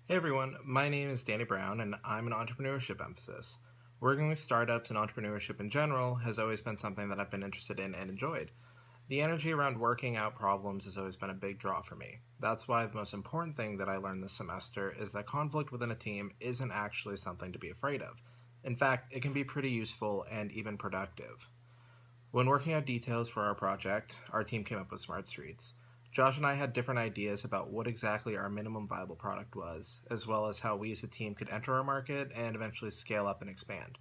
Hey everyone, my name is Danny Brown and I'm an entrepreneurship emphasis. Working with startups and entrepreneurship in general has always been something that I've been interested in and enjoyed. The energy around working out problems has always been a big draw for me. That's why the most important thing that I learned this semester is that conflict within a team isn't actually something to be afraid of. In fact, it can be pretty useful and even productive. When working out details for our project, our team came up with Smart Streets. Josh and I had different ideas about what exactly our minimum viable product was, as well as how we as a team could enter our market and eventually scale up and expand.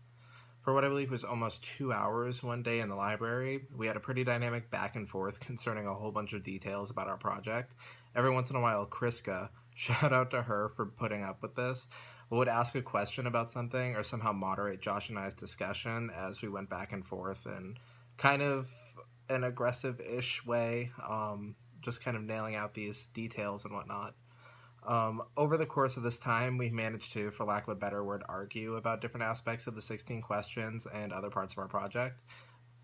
For what I believe was almost 2 hours one day in the library, we had a pretty dynamic back and forth concerning a whole bunch of details about our project. Every once in a while, Kriska, shout out to her for putting up with this, would ask a question about something or somehow moderate Josh and I's discussion as we went back and forth in kind of an aggressive ish way, just kind of nailing out these details and whatnot. Over the course of this time, we managed to, for lack of a better word, argue about different aspects of the 16 questions and other parts of our project.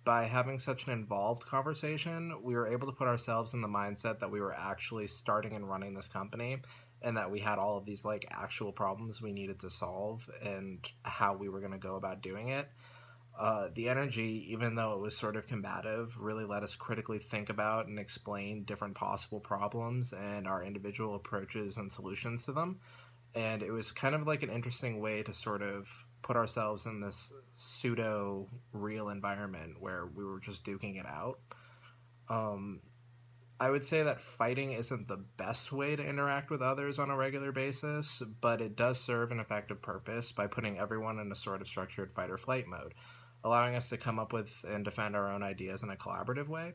By having such an involved conversation, we were able to put ourselves in the mindset that we were actually starting and running this company and that we had all of these like actual problems we needed to solve and how we were going to go about doing it. The energy, even though it was sort of combative, really let us critically think about and explain different possible problems and our individual approaches and solutions to them. And it was kind of like an interesting way to sort of put ourselves in this pseudo real environment where we were just duking it out. Um, I would say that fighting isn't the best way to interact with others on a regular basis, but it does serve an effective purpose by putting everyone in a sort of structured fight or flight mode, allowing us to come up with and defend our own ideas in a collaborative way.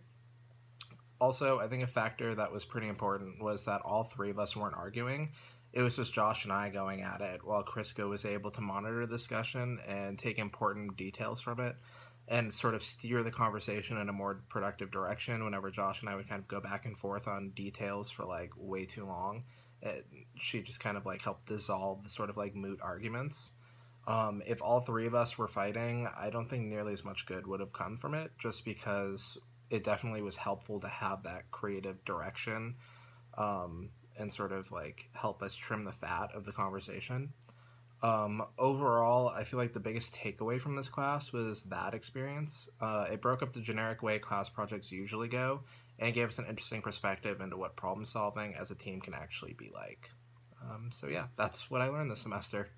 Also, I think a factor that was pretty important was that all three of us weren't arguing. It was just Josh and I going at it, while Crisco was able to monitor the discussion and take important details from it and sort of steer the conversation in a more productive direction whenever Josh and I would kind of go back and forth on details for like way too long. She just kind of like helped dissolve the sort of like moot arguments. If all three of us were fighting, I don't think nearly as much good would have come from it, just because it definitely was helpful to have that creative direction, and sort of like help us trim the fat of the conversation. Overall, I feel like the biggest takeaway from this class was that experience. It broke up the generic way class projects usually go and gave us an interesting perspective into what problem solving as a team can actually be like. So, yeah, that's what I learned this semester.